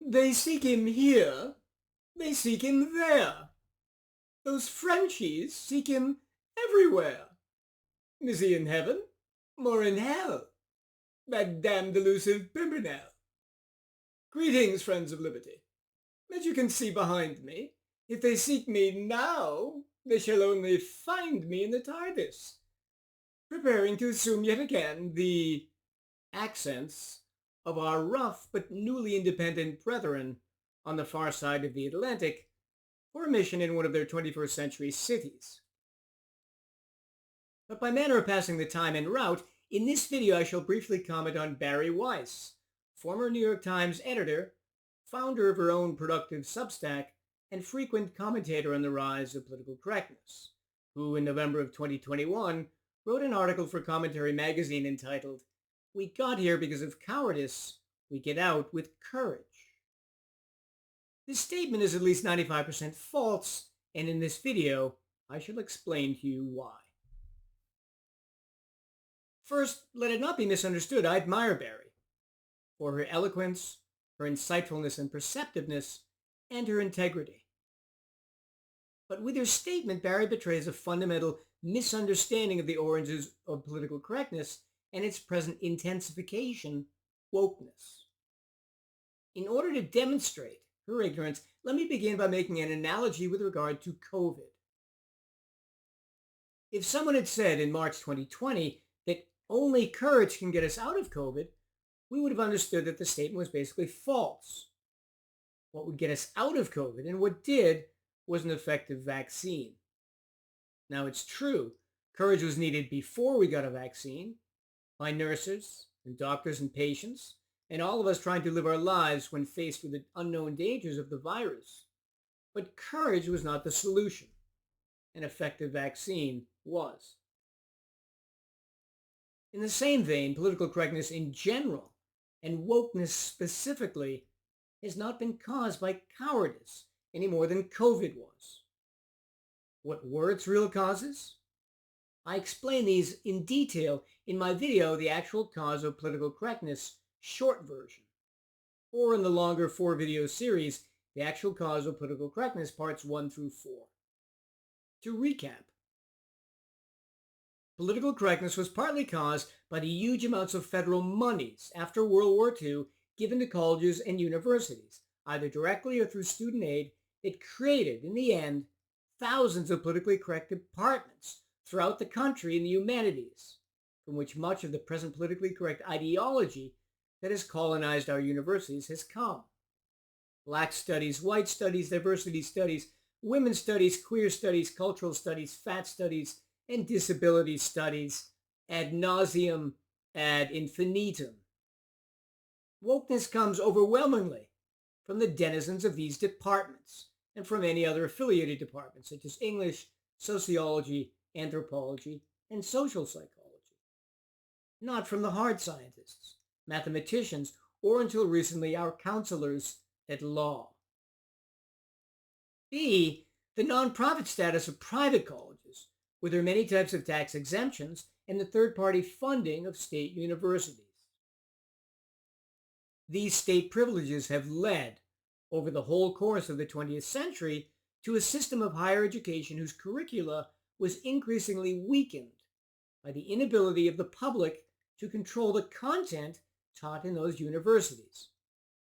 They seek him here, they seek him there. Those Frenchies seek him everywhere. Is he in heaven or in hell? That damned elusive Pimpernel. Greetings, friends of liberty. As you can see behind me, if they seek me now, they shall only find me in the TARDIS, preparing to assume yet again the accents of our rough but newly independent brethren on the far side of the Atlantic for a mission in one of their 21st century cities. But by manner of passing the time en route, in this video I shall briefly comment on Bari Weiss, former New York Times editor, founder of her own productive Substack, and frequent commentator on the rise of political correctness, who in November of 2021 wrote an article for Commentary magazine entitled, "We got here because of cowardice, we get out with courage." This statement is at least 95% false, and in this video, I shall explain to you why. First, let it not be misunderstood, I admire Bari for her eloquence, her insightfulness and perceptiveness, and her integrity. But with her statement, Bari betrays a fundamental misunderstanding of the origins of political correctness and its present intensification, wokeness. In order to demonstrate her ignorance, let me begin by making an analogy with regard to COVID. If someone had said in March 2020 that only courage can get us out of COVID, we would have understood that the statement was basically false. What would get us out of COVID, and what did, was an effective vaccine. Now it's true, courage was needed before we got a vaccine, by nurses and doctors and patients, and all of us trying to live our lives when faced with the unknown dangers of the virus. But courage was not the solution. An effective vaccine was. In the same vein, political correctness in general, and wokeness specifically, has not been caused by cowardice any more than COVID was. What were its real causes? I explain these in detail in my video, The Actual Cause of Political Correctness, short version, or in the longer 4-video series, The Actual Cause of Political Correctness, parts 1 through 4. To recap, political correctness was partly caused by the huge amounts of federal monies after World War II given to colleges and universities, either directly or through student aid. It created, in the end, thousands of politically correct departments throughout the country in the humanities, from which much of the present politically correct ideology that has colonized our universities has come. Black studies, white studies, diversity studies, women's studies, queer studies, cultural studies, fat studies, and disability studies, ad nauseum, ad infinitum. Wokeness comes overwhelmingly from the denizens of these departments and from any other affiliated departments such as English, sociology, anthropology, and social psychology. Not from the hard scientists, mathematicians, or until recently our counselors at law. B, the nonprofit status of private colleges, with their many types of tax exemptions and the third-party funding of state universities. These state privileges have led, over the whole course of the 20th century, to a system of higher education whose curricula was increasingly weakened by the inability of the public to control the content taught in those universities,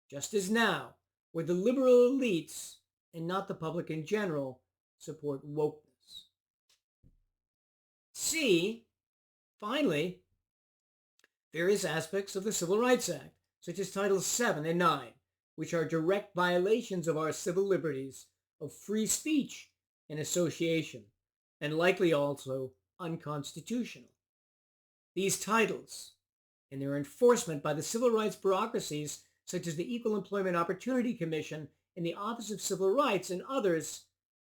just as now, where the liberal elites, and not the public in general, support wokeness. C, finally, various aspects of the Civil Rights Act, such as Titles 7 and 9, which are direct violations of our civil liberties of free speech and association, and likely also unconstitutional. These titles, and their enforcement by the civil rights bureaucracies such as the Equal Employment Opportunity Commission and the Office of Civil Rights and others,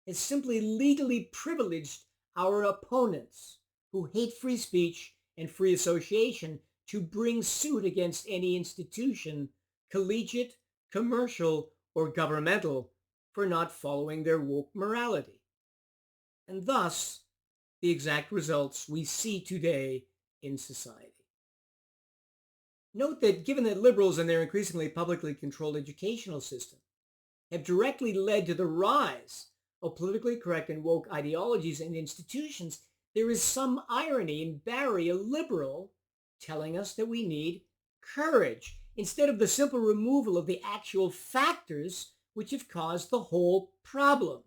has simply legally privileged our opponents who hate free speech and free association to bring suit against any institution, collegiate, commercial, or governmental, for not following their woke morality. And thus, the exact results we see today in society. Note that given that liberals and their increasingly publicly controlled educational system have directly led to the rise of politically correct and woke ideologies and institutions, there is some irony in Bari, a liberal, telling us that we need courage instead of the simple removal of the actual factors which have caused the whole problem.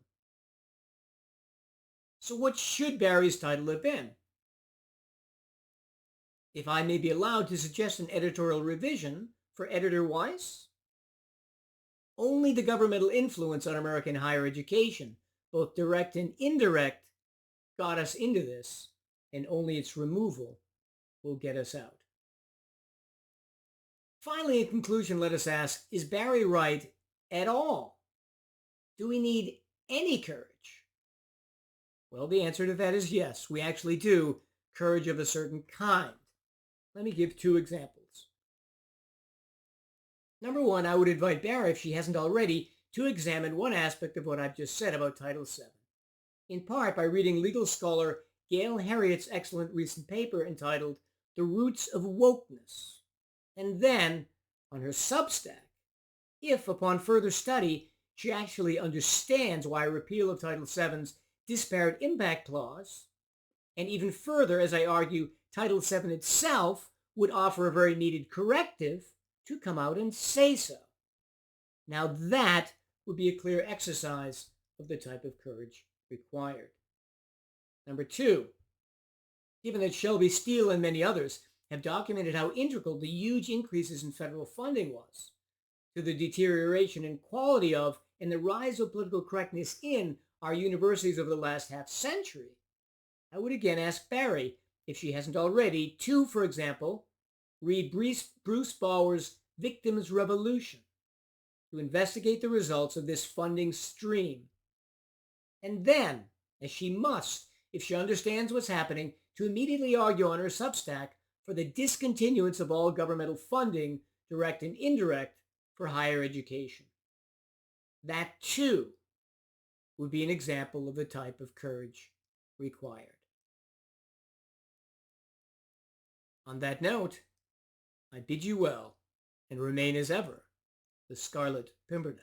So, what should Bari's title have been? If I may be allowed to suggest an editorial revision for Editor Weiss, only the governmental influence on American higher education, both direct and indirect, got us into this, and only its removal will get us out. Finally, in conclusion, let us ask, is Bari right at all? Do we need any courage? Well, the answer to that is yes, we actually do. Courage of a certain kind. Let me give two examples. Number one, I would invite Bari, if she hasn't already, to examine one aspect of what I've just said about Title VII, in part by reading legal scholar Gail Harriet's excellent recent paper entitled The Roots of Wokeness, and then on her Substack, if upon further study she actually understands why repeal of Title VII's disparate impact clause, and even further, as I argue, Title VII itself would offer a very needed corrective, to come out and say so. Now that would be a clear exercise of the type of courage required. Number two, given that Shelby Steele and many others have documented how integral the huge increases in federal funding was to the deterioration in quality of and the rise of political correctness in our universities over the last half century, I would again ask Bari, if she hasn't already, to, for example, read Bruce Bauer's Victims' Revolution to investigate the results of this funding stream. And then, as she must, if she understands what's happening, to immediately argue on her Substack for the discontinuance of all governmental funding, direct and indirect, for higher education. That, too, would be an example of the type of courage required. On that note, I bid you well, and remain as ever the Scarlet Pimpernel.